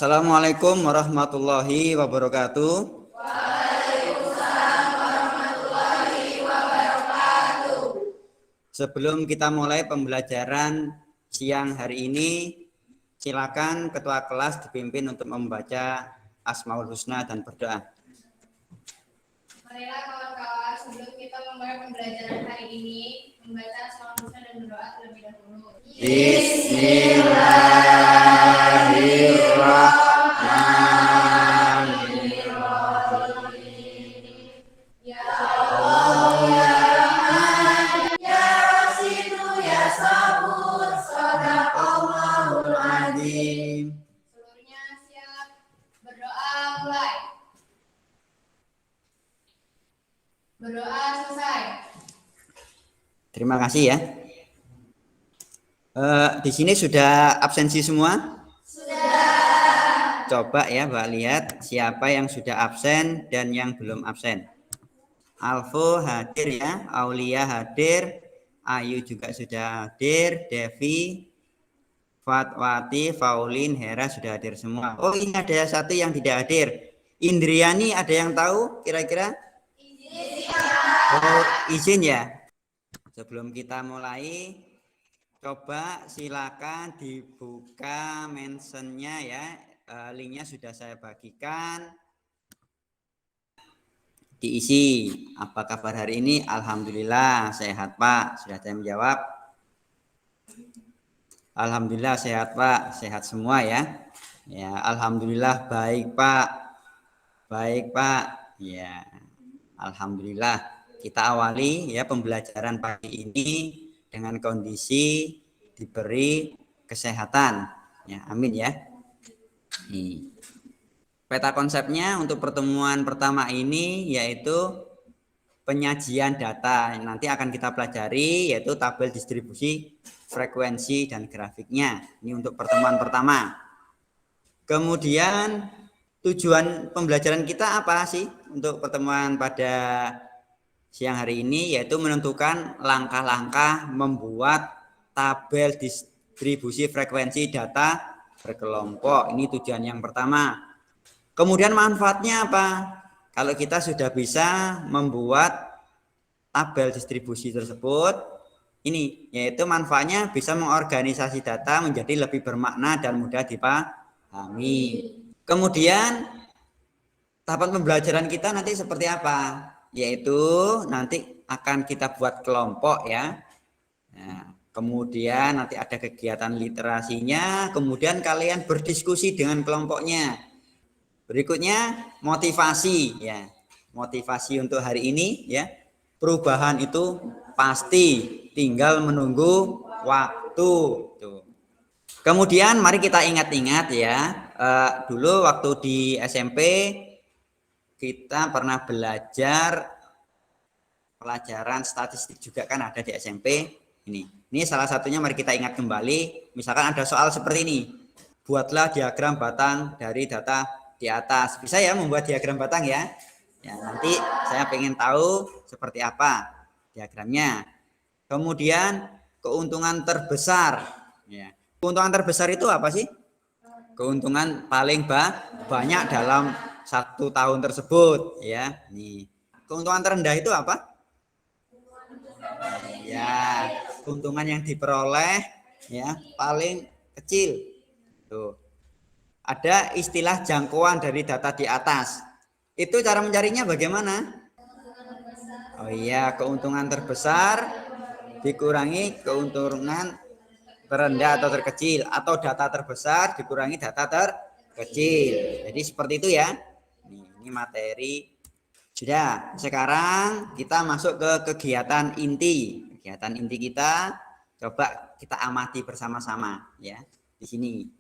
Assalamualaikum warahmatullahi wabarakatuh. Waalaikumsalam warahmatullahi wabarakatuh. Sebelum kita mulai pembelajaran siang hari ini, silakan ketua kelas dipimpin untuk membaca Asmaul Husna dan berdoa. Marilah kawan-kawan, sebelum kita memulai pembelajaran hari ini, membaca Asmaul Husna dan berdoa terlebih dahulu. Bismillahirrahmanirrahim. Ya Allah, ya Rahman, ya Rasidu, ya Sabur, Sadaqallahul Azim. Seluruhnya siap, berdoa mulai. Berdoa selesai. Terima kasih ya. Di sini sudah absensi semua? Sudah. Coba ya Mbak lihat siapa yang sudah absen dan yang belum absen. Alfo hadir ya, Aulia hadir, Ayu juga sudah hadir, Devi, Fatwati, Faulin, Hera sudah hadir semua. Oh ini ada satu yang tidak hadir. Indriani ada yang tahu kira-kira? Oh izin ya. Sebelum kita mulai, coba silakan dibuka mentionnya ya. Linknya sudah saya bagikan. Diisi. Apa kabar hari ini? Alhamdulillah sehat Pak. Sudah saya menjawab. Alhamdulillah sehat Pak. Sehat semua ya. Ya, alhamdulillah baik Pak. Baik Pak. Ya. Alhamdulillah. Kita awali ya pembelajaran pagi ini dengan kondisi diberi kesehatan. Ya, amin ya. Peta konsepnya untuk pertemuan pertama ini yaitu penyajian data. Nanti akan kita pelajari yaitu tabel distribusi frekuensi dan grafiknya. Ini untuk pertemuan pertama. Kemudian tujuan pembelajaran kita apa sih untuk pertemuan pada siang hari ini, yaitu menentukan langkah-langkah membuat tabel distribusi frekuensi data berkelompok. Ini tujuan yang pertama. Kemudian manfaatnya apa? Kalau kita sudah bisa membuat tabel distribusi tersebut, ini yaitu manfaatnya bisa mengorganisasi data menjadi lebih bermakna dan mudah dipahami. Kemudian tahapan pembelajaran kita nanti seperti apa? Yaitu nanti akan kita buat kelompok ya. Nah, kemudian nanti ada kegiatan literasinya, kemudian kalian berdiskusi dengan kelompoknya. Berikutnya motivasi ya. Motivasi untuk hari ini ya. Perubahan itu pasti, tinggal menunggu waktu. Tuh. Kemudian mari kita ingat-ingat ya. Dulu waktu di SMP kita pernah belajar pelajaran statistik juga kan ada di SMP ini. Ini salah satunya mari kita ingat kembali. Misalkan ada soal seperti ini. Buatlah diagram batang dari data di atas. Bisa ya membuat diagram batang ya? Ya, nanti saya pengen tahu seperti apa diagramnya. Kemudian keuntungan terbesar. Ya. Keuntungan terbesar itu apa sih? Keuntungan paling banyak dalam 1 tahun tersebut ya. Nih. Keuntungan terendah itu apa? Ya, keuntungan yang diperoleh ya paling kecil. Tuh. Ada istilah jangkauan dari data di atas. Itu cara mencarinya bagaimana? Oh iya, keuntungan terbesar dikurangi keuntungan terendah atau terkecil, atau data terbesar dikurangi data terkecil. Jadi seperti itu ya. Ini materi. Sudah, sekarang kita masuk ke kegiatan inti. Kegiatan inti kita coba kita amati bersama-sama ya. Di sini.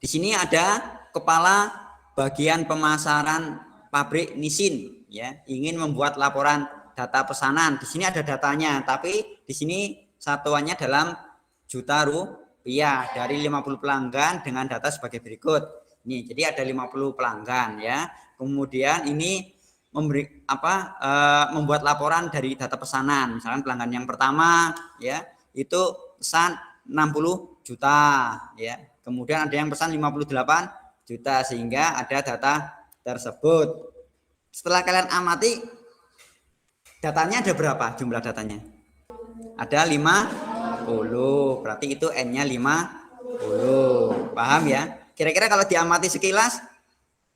Di sini ada kepala bagian pemasaran pabrik Nissin ya, ingin membuat laporan data pesanan. Di sini ada datanya, tapi di sini satuannya dalam juta rupiah dari 50 pelanggan dengan data sebagai berikut. Nih, jadi ada 50 pelanggan ya. Kemudian ini membuat laporan dari data pesanan. Misalkan pelanggan yang pertama ya, itu pesan 60 juta ya. Kemudian ada yang pesan 58 juta sehingga ada data tersebut. Setelah kalian amati, datanya ada berapa jumlah datanya? Ada 50, berarti itu N-nya 50. Paham ya? Kira-kira kalau diamati sekilas,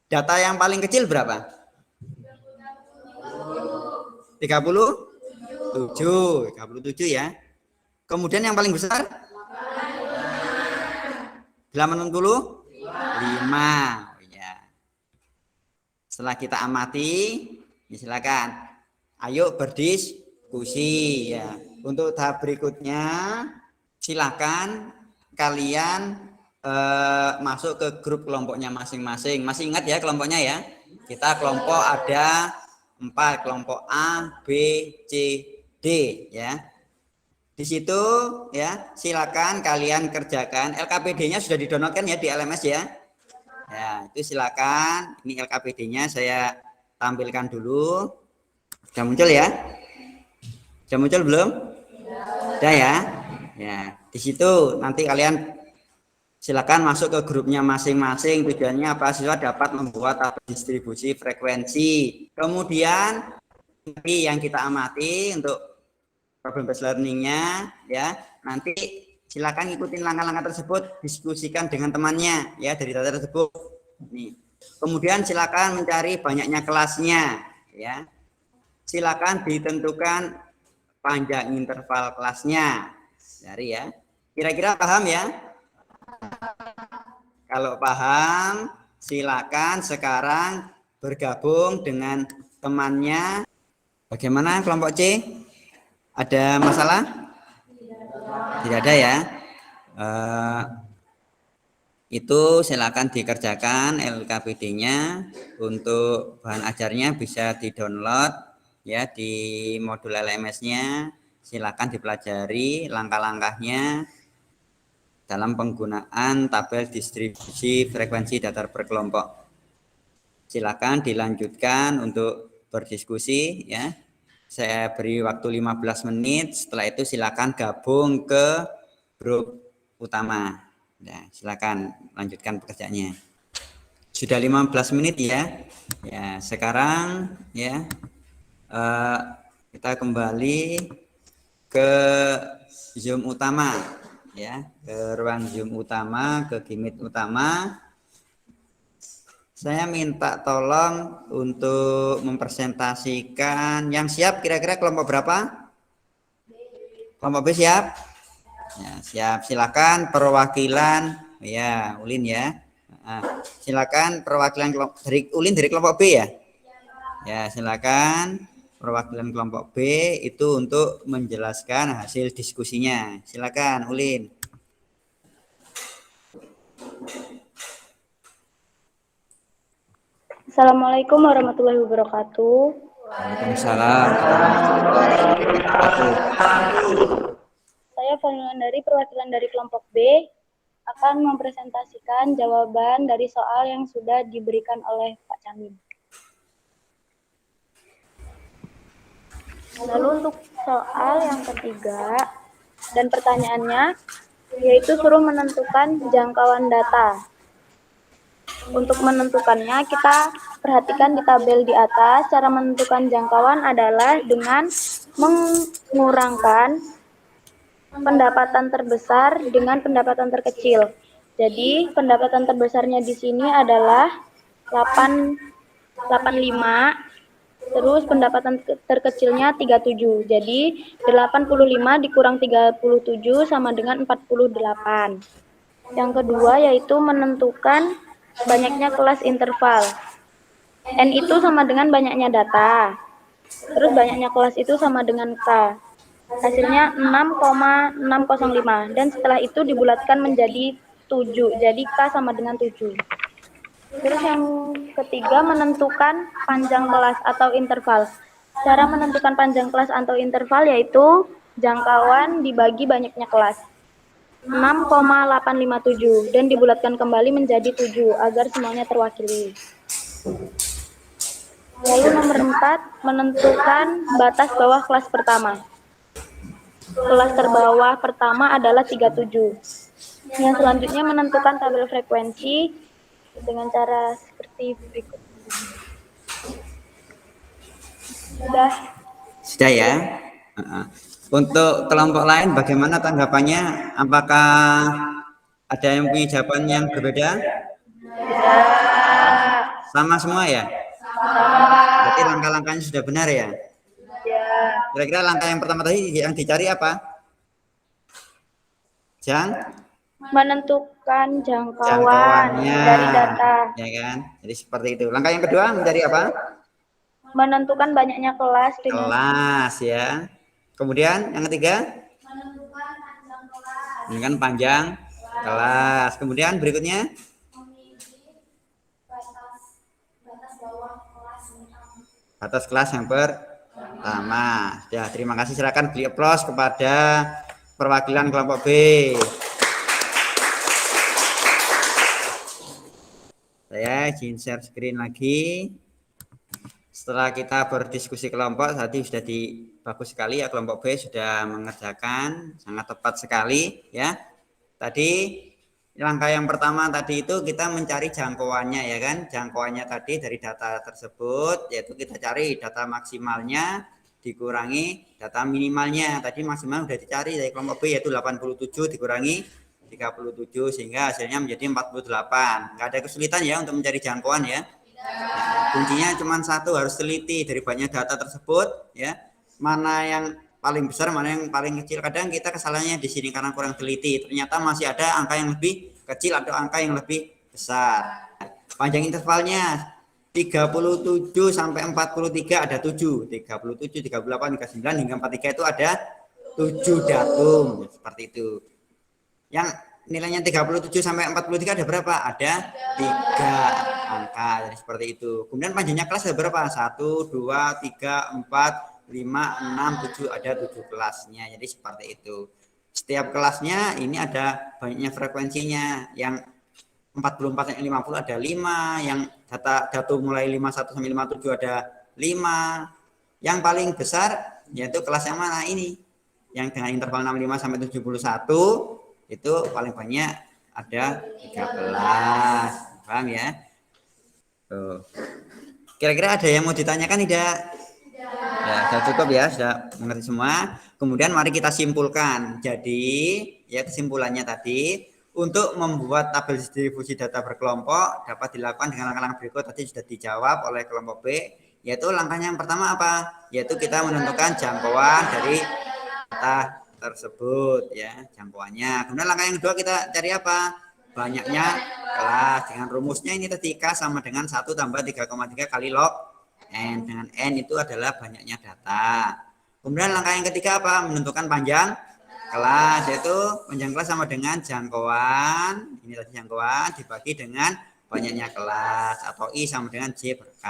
data yang paling kecil berapa? 37 ya. Kemudian yang paling besar 85. Oh, ya. Setelah kita amati, silakan. Ayo berdiskusi ya. Untuk tahap berikutnya, silakan kalian masuk ke grup kelompoknya masing-masing. Masih ingat ya kelompoknya ya? Kita kelompok ada 4, kelompok A, B, C, D ya. Di situ ya, silakan kalian kerjakan. LKPD-nya sudah didownloadkan ya di LMS ya. Ya, itu silakan. Ini LKPD-nya saya tampilkan dulu. Sudah muncul ya? Sudah muncul belum? Sudah ya? Ya, di situ nanti kalian silakan masuk ke grupnya masing-masing. Tujuannya apa? Siswa dapat membuat tabel distribusi frekuensi. Kemudian yang kita amati untuk problem based learning-nya ya, nanti silakan ikutin langkah-langkah tersebut, diskusikan dengan temannya ya dari data tersebut. Nih. Kemudian silakan mencari banyaknya kelasnya ya. Silakan ditentukan panjang interval kelasnya. Cari ya. Kira-kira paham ya? Kalau paham, silakan sekarang bergabung dengan temannya. Bagaimana kelompok C? Ada masalah? Tidak ada ya. Itu silakan dikerjakan LKPD-nya. Untuk bahan ajarnya bisa di-download ya di modul LMS-nya. Silakan dipelajari langkah-langkahnya dalam penggunaan tabel distribusi frekuensi datar per kelompok. Silakan dilanjutkan untuk berdiskusi ya. Saya beri waktu 15 menit, setelah itu silakan gabung ke grup utama. Nah, silakan lanjutkan pekerjaannya. Sudah 15 menit ya. Ya, sekarang ya kita kembali ke Zoom utama ya, ke ruang Zoom utama, ke Gmeet utama. Saya minta tolong untuk mempresentasikan. Yang siap kira-kira kelompok berapa? Kelompok B siap? Ya, siap. Silakan perwakilan ya, Ulin ya. Silakan perwakilan kelompok dari Ulin dari kelompok B ya. Ya, silakan perwakilan kelompok B itu untuk menjelaskan hasil diskusinya. Silakan Ulin. Assalamualaikum warahmatullahi wabarakatuh. Waalaikumsalam. Saya dari perwakilan dari kelompok B akan mempresentasikan jawaban dari soal yang sudah diberikan oleh Pak Camin. Lalu untuk soal yang ketiga dan pertanyaannya yaitu suruh menentukan jangkauan data. Untuk menentukannya, kita perhatikan di tabel di atas. Cara menentukan jangkauan adalah dengan mengurangkan pendapatan terbesar dengan pendapatan terkecil. Jadi, pendapatan terbesarnya di sini adalah 85, terus pendapatan terkecilnya 37. Jadi, 85 dikurang 37 sama dengan 48. Yang kedua yaitu menentukan banyaknya kelas interval. N itu sama dengan banyaknya data. Terus banyaknya kelas itu sama dengan K. Hasilnya 6,605. Dan setelah itu dibulatkan menjadi 7. Jadi K sama dengan 7. Terus yang ketiga menentukan panjang kelas atau interval. Cara menentukan panjang kelas atau interval yaitu jangkauan dibagi banyaknya kelas. 6,857 dan dibulatkan kembali menjadi 7 agar semuanya terwakili. Lalu nomor 4, menentukan batas bawah kelas pertama. Kelas terbawah pertama adalah 37. Yang selanjutnya menentukan tabel frekuensi dengan cara seperti berikut. Sudah ya. Untuk kelompok lain bagaimana tanggapannya? Apakah ada yang punya jawaban yang berbeda? Sama semua ya? Berarti langkah-langkahnya sudah benar ya? Kira-kira langkah yang pertama tadi yang dicari apa? Menentukan jangkauan Jangkauannya dari data. Ya kan? Jadi seperti itu. Langkah yang kedua mencari apa? Menentukan banyaknya kelas Kelas ya. Kemudian yang ketiga? Menentukan panjang kelas. Kemudian berikutnya? Batas kelas yang pertama. Ya, terima kasih. Silakan beri aplaus kepada perwakilan kelompok B. Saya izin share screen lagi. Setelah kita berdiskusi kelompok, tadi sudah bagus sekali ya, kelompok B sudah mengerjakan sangat tepat sekali ya. Tadi langkah yang pertama tadi itu kita mencari jangkauannya ya kan. Jangkauannya tadi dari data tersebut yaitu kita cari data maksimalnya dikurangi data minimalnya. Tadi maksimal sudah dicari dari kelompok B yaitu 87 dikurangi 37 sehingga hasilnya menjadi 48. Enggak ada kesulitan ya untuk mencari jangkauan ya. Nah, kuncinya cuma satu, harus teliti dari banyak data tersebut ya. Mana yang paling besar, mana yang paling kecil. Kadang kita kesalahannya di sini karena kurang teliti. Ternyata masih ada angka yang lebih kecil atau angka yang lebih besar. Panjang intervalnya 37 sampai 43 ada 7. 37, 38, 39 hingga 43 itu ada 7 datum seperti itu. Yang nilainya 37 sampai 43 ada berapa? Ada 3 angka. Jadi seperti itu. Kemudian panjangnya kelas ada berapa? 1, 2, 3, 4, 5, 6, 7, ada 7 kelasnya. Jadi seperti itu. Setiap kelasnya ini ada banyaknya frekuensinya. Yang 44 sampai 50 ada 5, yang datum mulai 51 sampai 57 ada 5. Yang paling besar yaitu kelas yang mana ini? Yang dengan interval 65 sampai 71 itu paling banyak ada 13. Paham ya? Tuh. Kira-kira ada yang mau ditanyakan tidak? Ya, sudah cukup ya, sudah mengerti semua. Kemudian mari kita simpulkan. Jadi, ya kesimpulannya tadi, untuk membuat tabel distribusi data berkelompok dapat dilakukan dengan langkah-langkah berikut. Tadi sudah dijawab oleh kelompok B, yaitu langkahnya yang pertama apa? Yaitu kita menentukan jangkauan dari data tersebut ya, jangkauannya. Kemudian langkah yang kedua kita cari apa? Banyaknya kelas. Dengan rumusnya ini tadi K sama dengan 1 tambah 3,3 kali log N. Dengan N itu adalah banyaknya data. Kemudian langkah yang ketiga apa? Menentukan panjang kelas, yaitu panjang kelas sama dengan jangkauan. Ini tadi jangkauan dibagi dengan banyaknya kelas, atau I sama dengan J per K.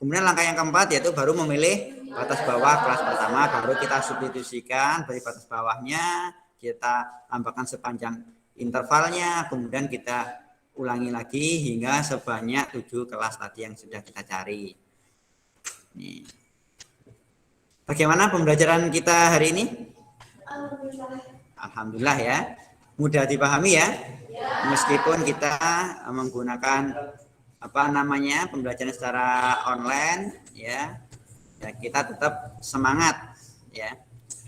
Kemudian langkah yang keempat yaitu baru memilih batas bawah kelas pertama, baru kita substitusikan dari batas bawahnya, kita tambahkan sepanjang intervalnya, kemudian kita ulangi lagi hingga sebanyak 7 kelas tadi yang sudah kita cari. Nih. Bagaimana pembelajaran kita hari ini? Alhamdulillah ya, mudah dipahami ya. Meskipun kita menggunakan pembelajaran secara online ya, kita tetap semangat ya.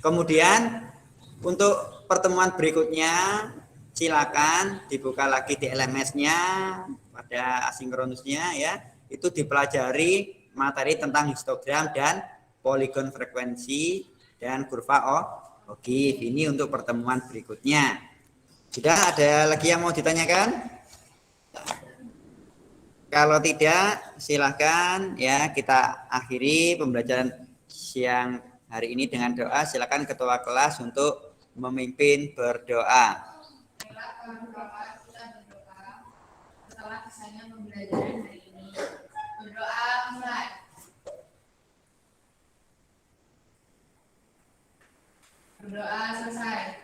Kemudian untuk pertemuan berikutnya silakan dibuka lagi di LMS-nya pada asinkronusnya ya, itu dipelajari materi tentang histogram dan poligon frekuensi dan kurva O'Keeffe. Ini untuk pertemuan berikutnya. Sudah ada lagi yang mau ditanyakan? Kalau tidak, silakan ya kita akhiri pembelajaran siang hari ini dengan doa. Silakan ketua kelas untuk memimpin berdoa. Setelah selesainya pembelajaran hari ini, berdoa mulai. Berdoa selesai.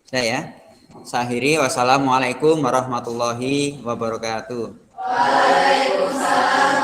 Saya Sahiri, wassalamualaikum warahmatullahi wabarakatuh. Waalaikumsalam.